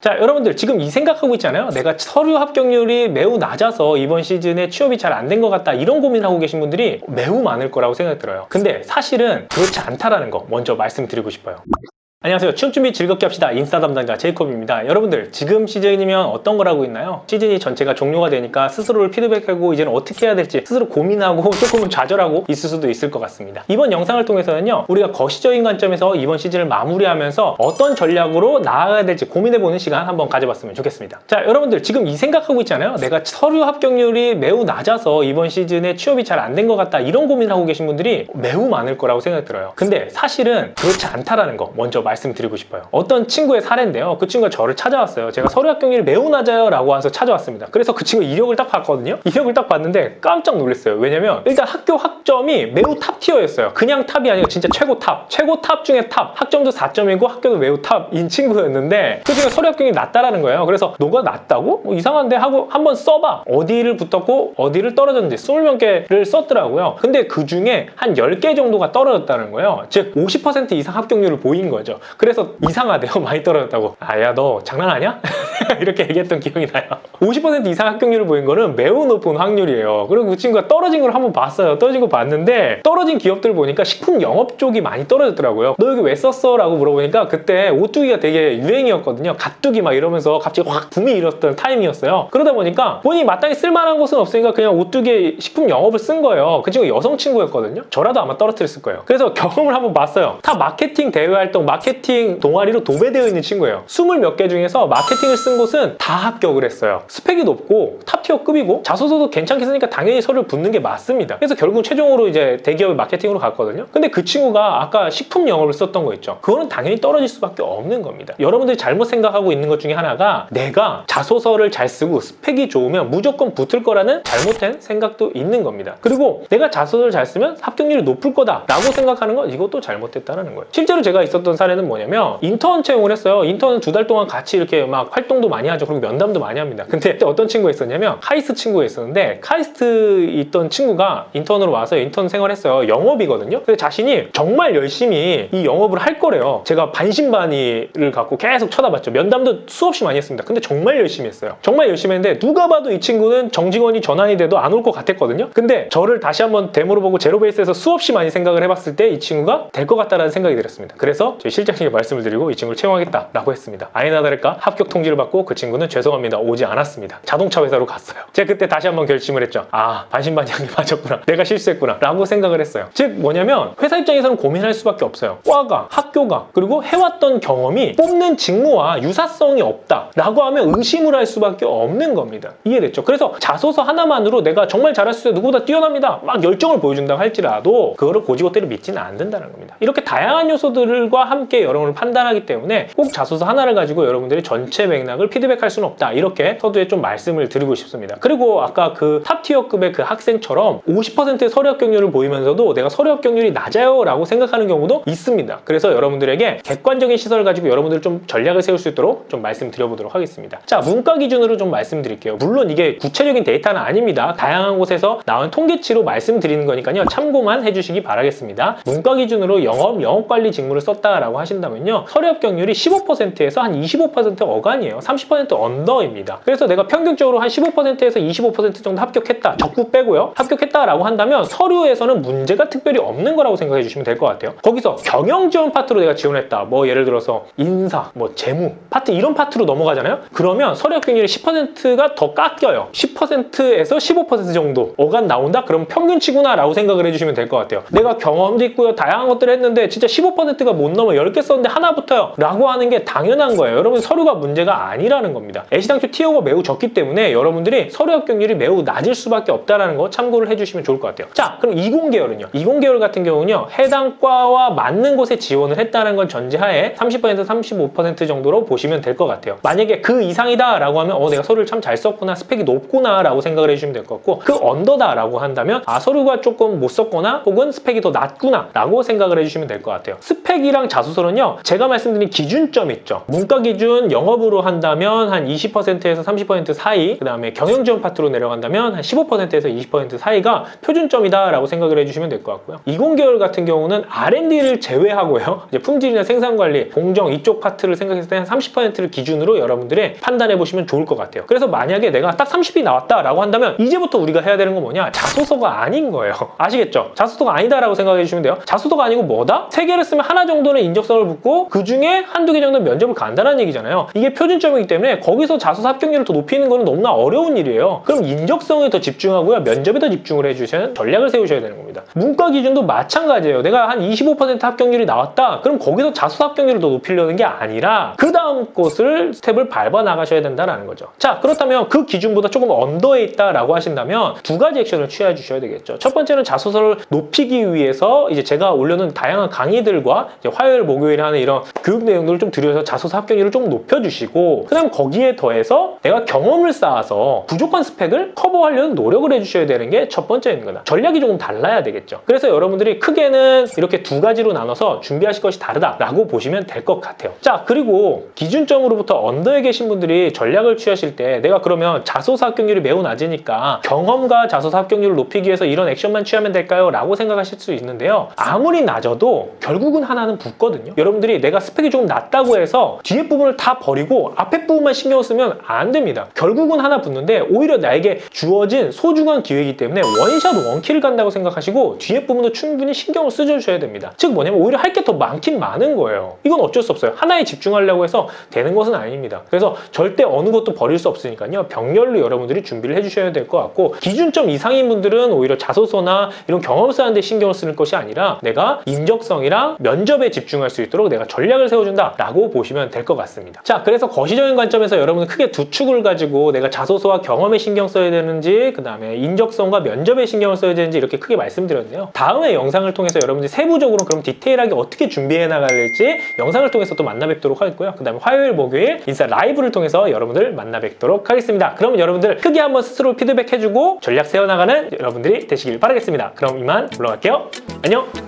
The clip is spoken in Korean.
자, 여러분들 지금 이 생각하고 있잖아요. 내가 서류 합격률이 매우 낮아서 이번 시즌에 취업이 잘 안 된 것 같다, 이런 고민하고 계신 분들이 매우 많을 거라고 생각이 들어요. 근데 사실은 그렇지 않다라는 거 먼저 말씀드리고 싶어요. 안녕하세요. 취업 준비 즐겁게 합시다. 인스타 담당자 제이콥입니다. 여러분들 지금 시즌이면 어떤 걸 하고 있나요? 시즌이 전체가 종료가 되니까 스스로를 피드백하고 이제는 어떻게 해야 될지 스스로 고민하고 조금은 좌절하고 있을 수도 있을 것 같습니다. 이번 영상을 통해서는요, 우리가 거시적인 관점에서 이번 시즌을 마무리하면서 어떤 전략으로 나아가야 될지 고민해보는 시간 한번 가져봤으면 좋겠습니다. 자, 여러분들 지금 이 생각하고 있잖아요. 내가 서류 합격률이 매우 낮아서 이번 시즌에 취업이 잘 안 된 것 같다, 이런 고민하고 계신 분들이 매우 많을 거라고 생각이 들어요. 근데 사실은 그렇지 않다라는 거 먼저 말씀드리고 싶어요. 어떤 친구의 사례인데요. 그 친구가 저를 찾아왔어요. 제가 서류 합격률이 매우 낮아요 라고 해서 찾아왔습니다. 그래서 그 친구 이력을 딱 봤거든요. 이력을 딱 봤는데 깜짝 놀랐어요. 왜냐면 일단 학교 학점이 매우 탑 티어였어요. 그냥 탑이 아니고 진짜 최고 탑 중에 탑. 학점도 4점이고 학교도 매우 탑인 친구였는데 그 친구가 서류 합격률이 낮다라는 거예요. 그래서 너가 낮다고? 뭐 이상한데 하고 한번 써봐. 어디를 붙었고 어디를 떨어졌는지 20몇 개를 썼더라고요. 근데 그 중에 한 10개 정도가 떨어졌다는 거예요. 즉 50% 이상 합격률을 보인 거죠. 그래서 이상하대요. 많이 떨어졌다고. 야, 너 장난하냐? 이렇게 얘기했던 기억이 나요. 50% 이상 합격률을 보인 거는 매우 높은 확률이에요. 그리고 그 친구가 떨어진 걸 한번 봤어요. 떨어진 거 봤는데 떨어진 기업들 보니까 식품 영업 쪽이 많이 떨어졌더라고요. 너 여기 왜 썼어? 라고 물어보니까 그때 오뚜기가 되게 유행이었거든요. 갓뚜기 막 이러면서 갑자기 확 붐이 일었던 타임이었어요. 그러다 보니까 본인이 마땅히 쓸만한 곳은 없으니까 그냥 오뚜기의 식품 영업을 쓴 거예요. 그 친구 여성 친구였거든요. 저라도 아마 떨어뜨렸을 거예요. 그래서 경험을 한번 봤어요. 다 마케팅 대외 활동, 마케팅 동아리로 도배되어 있는 친구예요. 20몇 개 중에서 마케팅을 쓴 곳은 다 합격을 했어요. 스펙이 높고 탑티어급이고 자소서도 괜찮게 쓰니까 당연히 서류를 붙는 게 맞습니다. 그래서 결국 최종으로 이제 대기업의 마케팅으로 갔거든요. 근데 그 친구가 아까 식품 영업을 썼던 거 있죠. 그거는 당연히 떨어질 수밖에 없는 겁니다. 여러분들이 잘못 생각하고 있는 것 중에 하나가 내가 자소서를 잘 쓰고 스펙이 좋으면 무조건 붙을 거라는 잘못된 생각도 있는 겁니다. 그리고 내가 자소서를 잘 쓰면 합격률이 높을 거다 라고 생각하는 건 이것도 잘못됐다는 거예요. 실제로 제가 있었던 사례는 뭐냐면 인턴 채용을 했어요. 인턴은 2달 동안 같이 이렇게 막 활동도 많이 하죠. 그리고 면담도 많이 합니다. 근데 그때 어떤 친구가 있었냐면 카이스트 친구가 있었는데 카이스트 있던 친구가 인턴으로 와서 인턴 생활했어요. 영업이거든요. 근데 자신이 정말 열심히 이 영업을 할 거래요. 제가 반신반의를 갖고 계속 쳐다봤죠. 면담도 수없이 많이 했습니다. 근데 정말 열심히 했어요. 정말 열심히 했는데 누가 봐도 이 친구는 정직원이 전환이 돼도 안 올 것 같았거든요. 근데 저를 다시 한번 데모로 보고 제로베이스에서 수없이 많이 생각을 해봤을 때 이 친구가 될 것 같다라는 생각이 들었습니다. 그래서 저희 실장님께 말씀을 드리고 이 친구를 채용하겠다라고 했습니다. 아니나 다를까 합격 통지를 받고 그 친구는 죄송합니다, 오지 않았습니다. 자동차 회사로 갔어요. 제가 그때 다시 한번 결심을 했죠. 반신반의하게 맞았구나, 내가 실수했구나 라고 생각을 했어요. 즉 뭐냐면 회사 입장에서는 고민할 수밖에 없어요. 과가, 학교가, 그리고 해왔던 경험이 뽑는 직무와 유사성이 없다 라고 하면 의심을 할 수밖에 없는 겁니다. 이해됐죠? 그래서 자소서 하나만으로 내가 정말 잘할 수 있어요, 누구보다 뛰어납니다, 막 열정을 보여준다고 할지라도 그거를 고지고대로 믿지는 않는다는 겁니다. 이렇게 다양한 요소들과 함께 여러분을 판단하기 때문에 꼭 자소서 하나를 가지고 여러분들이 전체 맥락을 피드백할 수는 없다, 이렇게 서두에 좀 말씀을 드리고 싶습니다. 그리고 아까 그 탑티어급의 그 학생처럼 50%의 서류 합격률을 보이면서도 내가 서류 합격률이 낮아요 라고 생각하는 경우도 있습니다. 그래서 여러분들에게 객관적인 시선을 가지고 여러분들 좀 전략을 세울 수 있도록 좀 말씀드려보도록 하겠습니다. 자, 문과 기준으로 좀 말씀드릴게요. 물론 이게 구체적인 데이터는 아닙니다. 다양한 곳에서 나온 통계치로 말씀드리는 거니까요, 참고만 해주시기 바라겠습니다. 문과 기준으로 영업관리 직무를 썼다라고 하신다면요, 서류 합격률이 15%에서 한 25% 어간이에요. 30% 언더입니다. 그래서 내가 평균적으로 한 15%에서 25% 정도 합격했다, 적부 빼고요, 합격했다라고 한다면 서류에서는 문제가 특별히 없는 거라고 생각해 주시면 될 것 같아요. 거기서 경영 지원 파트로 내가 지원했다, 뭐 예를 들어서 인사, 뭐 재무 파트, 이런 파트로 넘어가잖아요. 그러면 서류 합격률이 10%가 더 깎여요. 10%에서 15% 정도 어간 나온다? 그럼 평균치구나 라고 생각을 해주시면 될 것 같아요. 내가 경험도 있고요, 다양한 것들을 했는데 진짜 15%가 못 넘어, 10개 썼는데 하나 붙어요 라고 하는 게 당연한 거예요. 여러분, 서류가 문제가 아니라는 겁니다. 애시당초 티어가 매우 적기 때문에 여러분들이 서류 합격률이 매우 낮을 수밖에 없다는 거 참고를 해주시면 좋을 것 같아요. 자, 그럼 20계열은요? 20계열 같은 경우는요, 해당 과와 맞는 곳에 지원을 했다는 걸 전제하에 30%, 35% 정도로 보시면 될 것 같아요. 만약에 그 이상이다 라고 하면 내가 서류를 참 잘 썼구나, 스펙이 높구나 라고 생각을 해주시면 될 것 같고, 그 언더다 라고 한다면 서류가 조금 못 썼거나 혹은 스펙이 더 낮구나 라고 생각을 해주시면 될 것 같아요. 스펙이랑 자소서는요, 제가 말씀드린 기준점 있죠. 문과 기준 영업으로 한다면 내려간다면 한 20%에서 30% 사이, 그 다음에 경영 지원 파트로 내려간다면 한 15%에서 20% 사이가 표준점이다라고 생각을 해주시면 될 것 같고요. 20계열 같은 경우는 R&D를 제외하고요. 이제 품질이나 생산관리, 공정 이쪽 파트를 생각했을 때 한 30%를 기준으로 여러분들이 판단해 보시면 좋을 것 같아요. 그래서 만약에 내가 딱 30이 나왔다라고 한다면 이제부터 우리가 해야 되는 건 뭐냐? 자소서가 아닌 거예요. 아시겠죠? 자소서가 아니다라고 생각해 주시면 돼요. 자소서가 아니고 뭐다? 3개를 쓰면 하나 정도는 인적성을 붙고 그 중에 한두 개 정도는 면접을 간다는 얘기잖아요. 이게 표준점이기 때문에 거기서 자소서 합격률을 더 높이는 거는 너무나 어려운 일이에요. 그럼 인적성에 더 집중하고요. 면접에 더 집중을 해주시는 전략을 세우셔야 되는 겁니다. 문과 기준도 마찬가지예요. 내가 한 25% 합격률이 나왔다. 그럼 거기서 자소서 합격률을 더 높이려는 게 아니라 그 다음 곳을 스텝을 밟아 나가셔야 된다는 거죠. 자, 그렇다면 그 기준보다 조금 언더에 있다라고 하신다면 두 가지 액션을 취해 주셔야 되겠죠. 첫 번째는 자소서를 높이기 위해서 이제 제가 올려놓은 다양한 강의들과 이제 화요일, 목요일에 하는 이런 교육 내용들을 좀 들여서 자소서 합격률을 좀 높여주시고 그 다음 거기에 더해서 내가 경험을 쌓아서 부족한 스펙을 커버하려는 노력을 해주셔야 되는 게 첫 번째입니다. 전략이 조금 달라야 되겠죠. 그래서 여러분들이 크게는 이렇게 두 가지로 나눠서 준비하실 것이 다르다라고 보시면 될 것 같아요. 자, 그리고 기준점으로부터 언더에 계신 분들이 전략을 취하실 때 내가 그러면 자소서 합격률이 매우 낮으니까 경험과 자소서 합격률을 높이기 위해서 이런 액션만 취하면 될까요? 라고 생각하실 수 있는데요. 아무리 낮아도 결국은 하나는 붙거든요. 여러분들이 내가 스펙이 조금 낮다고 해서 뒤에 부분을 다 버리고 앞에 부분만 신경 쓰면 안 됩니다. 결국은 하나 붙는데 오히려 나에게 주어진 소중한 기회이기 때문에 원샷 원킬을 간다고 생각하시고 뒤에 부분도 충분히 신경을 쓰셔야 됩니다. 즉 뭐냐면 오히려 할 게 더 많긴 많은 거예요. 이건 어쩔 수 없어요. 하나에 집중하려고 해서 되는 것은 아닙니다. 그래서 절대 어느 것도 버릴 수 없으니까요. 병렬로 여러분들이 준비를 해주셔야 될 것 같고 기준점 이상인 분들은 오히려 자소서나 이런 경험 쌓는 데 신경을 쓰는 것이 아니라 내가 인적성이랑 면접에 집중할 수 있도록 내가 전략을 세워준다 라고 보시면 될 것 같습니다. 자, 그래서 거시적인 관점에서 여러분은 크게 두 축을 가지고 내가 자소서와 경험에 신경 써야 되는지 그 다음에 인적성과 면접에 신경을 써야 되는지 이렇게 크게 말씀드렸는데요. 다음에 영상을 통해서 여러분들이 세부적으로 그럼 디테일하게 어떻게 준비해 나갈지 영상을 통해서 또 만나 뵙도록 하겠고요. 그 다음에 화요일, 목요일 인스타 라이브를 통해서 여러분들 만나 뵙도록 하겠습니다. 그러면 여러분들 크게 한번 스스로 피드백 해주고 전략 세워나가는 여러분들이 되시길 바라겠습니다. 그럼 이만 물러갈게요. 안녕!